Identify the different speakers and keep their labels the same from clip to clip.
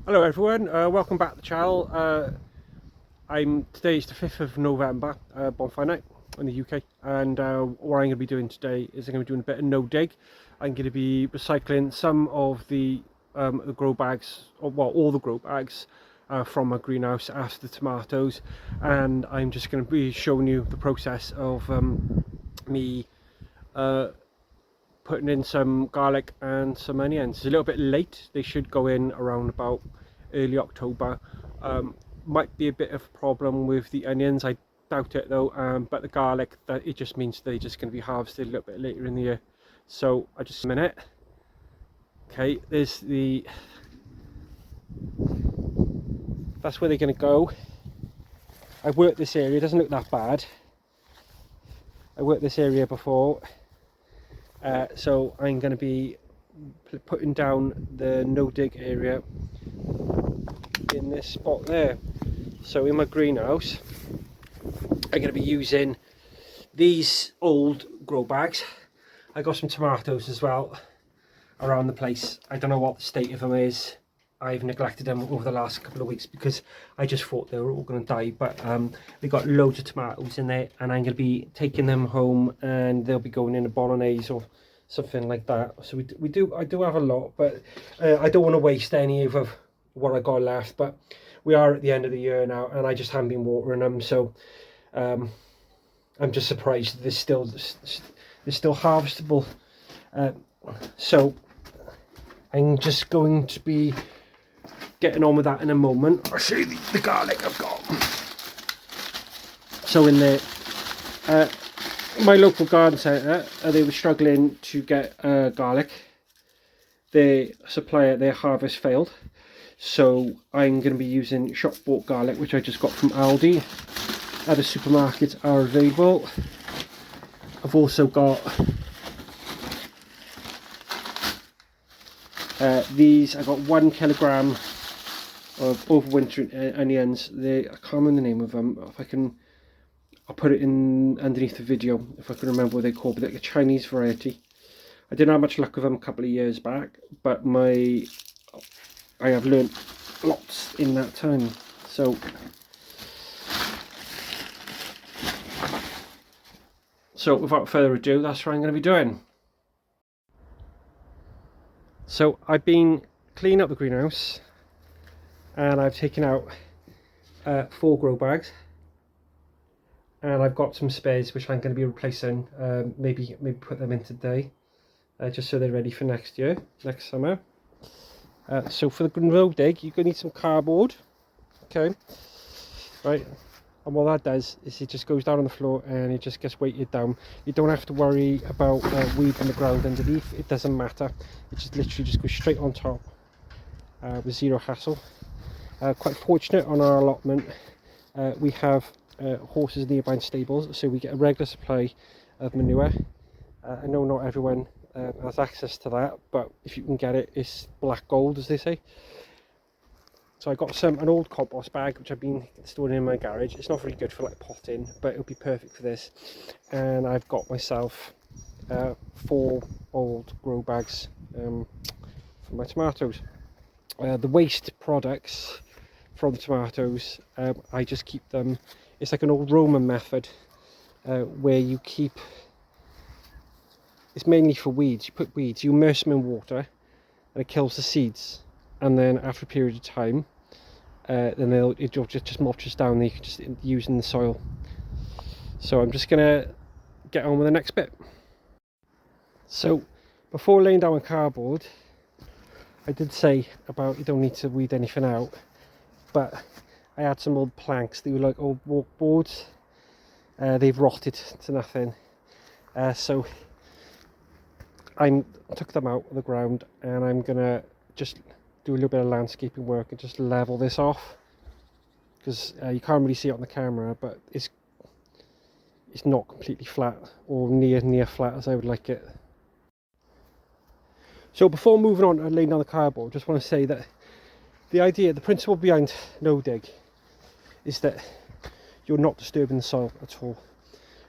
Speaker 1: Hello everyone, welcome back to the channel. Today is the 5th of November, bonfire night in the UK, and what I'm going to be doing today is I'm going to be doing a bit of no dig. I'm going to be recycling some of the grow bags, or well, all the grow bags from my greenhouse after the tomatoes, and I'm just going to be showing you the process of me putting in some garlic and some onions. It's a little bit late, they should go in around about early October. Might be a bit of a problem with the onions, I doubt it though, but the garlic, that it just means they're just going to be harvested a little bit later in the year. So I just a minute. Okay, there's that's where they're going to go. I worked this area, it doesn't look that bad. I worked this area before. So I'm going to be putting down the no dig area in this spot there. So in my greenhouse I'm going to be using these old grow bags. I got some tomatoes as well around the place. I don't know what the state of them is. I've neglected them over the last couple of weeks because I just thought they were all going to die, but we got loads of tomatoes in there, and I'm going to be taking them home and they'll be going in a bolognese or something like that. So I do have a lot, but I don't want to waste any of what I got left. But we are at the end of the year now, and I just haven't been watering them, so I'm just surprised they're still harvestable. So I'm just going to be getting on with that in a moment. I'll show you the garlic I've got. So in there, my local garden centre, they were struggling to get garlic. Their supplier, their harvest failed. So I'm going to be using shop bought garlic, which I just got from Aldi. Other supermarkets are available. I've also got these. I got 1 kilogram of overwintering onions. I can't remember the name of them. If I can, I'll put it in underneath the video if I can remember what they're called. But they're a Chinese variety. I didn't have much luck with them a couple of years back, but I have learnt lots in that time. So without further ado, that's what I'm going to be doing. So I've been cleaning up the greenhouse, and I've taken out 4 grow bags, and I've got some spares which I'm going to be replacing. Maybe put them in today, just so they're ready for next year, next summer. So for the no dig, you're going to need some cardboard. Okay, right. And what that does is it just goes down on the floor and it just gets weighted down. You don't have to worry about weeds in the ground underneath. It doesn't matter. It just literally just goes straight on top with zero hassle. Quite fortunate on our allotment. We have horses nearby in stables, so we get a regular supply of manure. I know not everyone has access to that, but if you can get it, it's black gold, as they say. So I got an old compost bag which I've been storing in my garage. It's not very good for like potting, but it'll be perfect for this. And I've got myself 4 old grow bags for my tomatoes. The waste products from the tomatoes, I just keep them. It's like an old Roman method where you keep. It's mainly for weeds. You put weeds, you immerse them in water, and it kills the seeds. And then after a period of time, then it just mulches down, and you can just use in the soil. So I'm just gonna get on with the next bit. So before laying down cardboard, I did say about you don't need to weed anything out, but I had some old planks. They were like old walk boards. They've rotted to nothing. So I took them out of the ground, and I'm gonna just do a little bit of landscaping work and just level this off, because you can't really see it on the camera, but it's not completely flat, or near flat as I would like it. So before moving on and laying down the cardboard, just want to say that the principle behind no dig is that you're not disturbing the soil at all,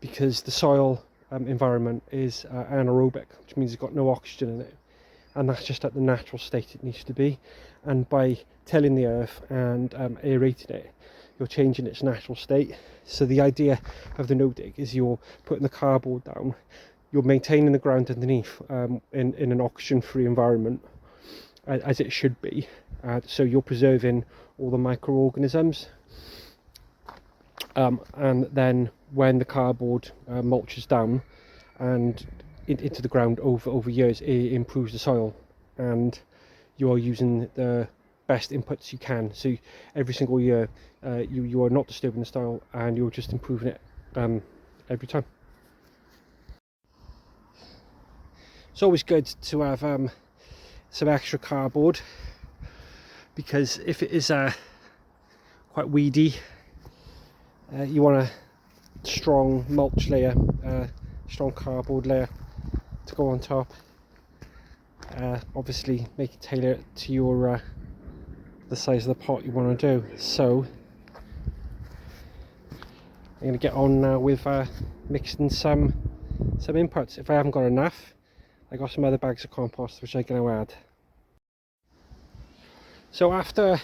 Speaker 1: because the soil environment is anaerobic, which means it's got no oxygen in it. and that's just at the natural state it needs to be. And by tilling the earth and aerating it, you're changing its natural state. So the idea of the no dig is you're putting the cardboard down, you're maintaining the ground underneath in an oxygen free environment, as it should be. So you're preserving all the microorganisms, and then when the cardboard mulches down and into the ground over years, it improves the soil, and you are using the best inputs you can. So every single year you are not disturbing the soil, and you're just improving it every time. It's always good to have some extra cardboard, because if it is quite weedy, you want a strong mulch layer, strong cardboard layer to go on top. Obviously make it tailor it to your the size of the pot you want to do. So I'm going to get on now with mixing some inputs. If I haven't got enough, I got some other bags of compost which I'm going to add. So after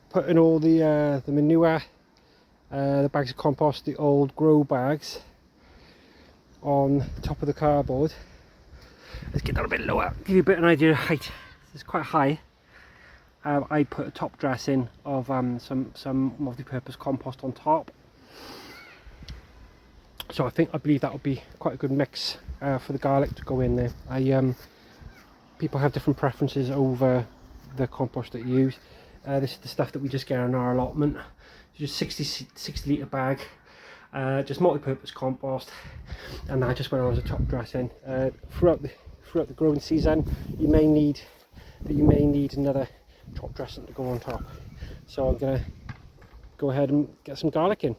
Speaker 1: putting all the manure, the bags of compost, the old grow bags on top of the cardboard, let's get that a bit lower, give you a bit of an idea of height. It's quite high. I put a top dressing of some multi-purpose compost on top. So I believe that would be quite a good mix for the garlic to go in there. People have different preferences over the compost that you use. This is the stuff that we just get in our allotment. Just 60 litre bag, just multi-purpose compost, and that just went on as a top dressing. Throughout the growing season, you may need another top dressing to go on top. So I'm gonna go ahead and get some garlic in.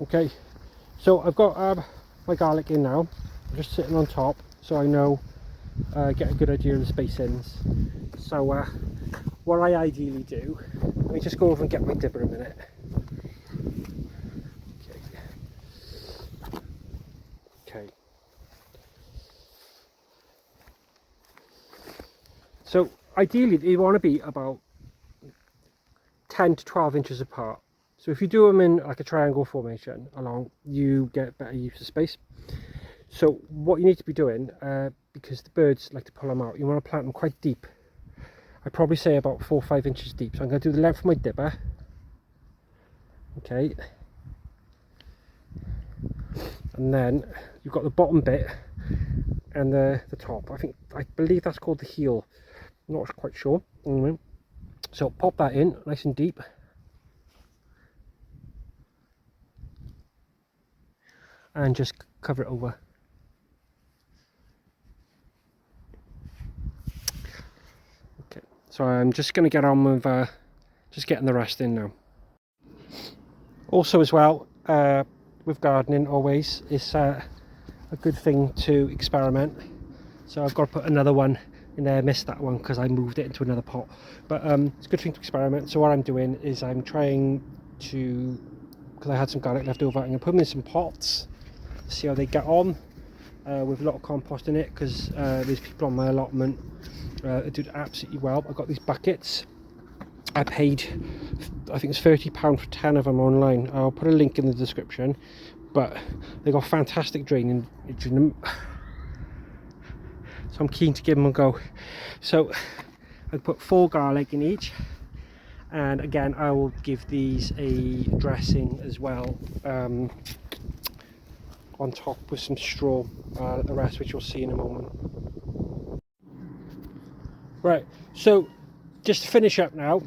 Speaker 1: Okay, so I've got my garlic in now. I'm just sitting on top, so I know get a good idea of the spacings. So what I ideally do, let me just go over and get my dibber a minute. Okay. So ideally you want to be about 10 to 12 inches apart. So if you do them in like a triangle formation along, you get better use of space. So what you need to be doing, because the birds like to pull them out, you want to plant them quite deep. I'd probably say about 4 or 5 inches deep. So I'm going to do the length of my dibber. Okay. And then you've got the bottom bit and the top. I believe that's called the heel. I'm not quite sure. Anyway. So pop that in nice and deep. And just cover it over. Okay, so I'm just going to get on with just getting the rest in now. Also as well, with gardening always, it's a good thing to experiment. So I've got to put another one in there. I missed that one because I moved it into another pot. But it's a good thing to experiment. So what I'm doing is I'm trying to, because I had some garlic left over, I'm going to put them in some pots, see how they get on with a lot of compost in it, because there's people on my allotment that did absolutely well. I got these buckets. I paid, I think it's £30 for 10 of them online. I'll put a link in the description, but they got fantastic draining in them, so I'm keen to give them a go. So I put 4 garlic in each, and again I will give these a dressing as well on top with some straw, the rest which you'll see in a moment. Right, so just to finish up now,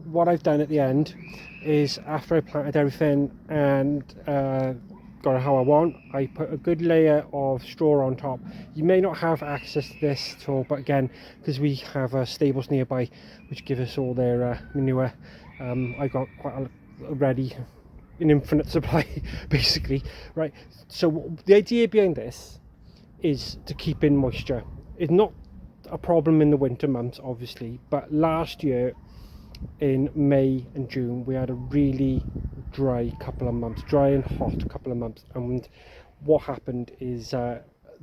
Speaker 1: what I've done at the end is, after I planted everything and got it how I want, I put a good layer of straw on top. You may not have access to this at all, but again, because we have stables nearby which give us all their manure, I got quite already an infinite supply basically. Right, so the idea behind this is to keep in moisture. It's not a problem in the winter months obviously, but last year in May and June we had a really dry couple of months, dry and hot couple of months, and what happened is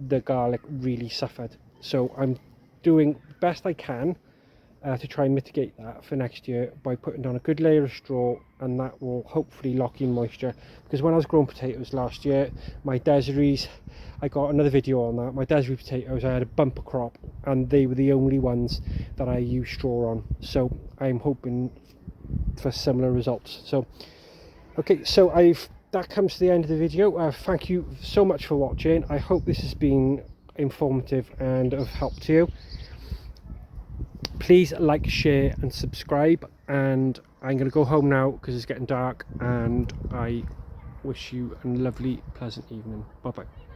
Speaker 1: the garlic really suffered. So I'm doing best I can to try and mitigate that for next year by putting down a good layer of straw, and that will hopefully lock in moisture. Because when I was growing potatoes last year, my Desirees, I got another video on that, my Desiree potatoes, I had a bumper crop and they were the only ones that I used straw on. So I'm hoping for similar results. So okay, so that comes to the end of the video. Thank you so much for watching. I hope this has been informative and of help to you. Please like, share and subscribe, and I'm going to go home now because it's getting dark, and I wish you a lovely pleasant evening. Bye bye.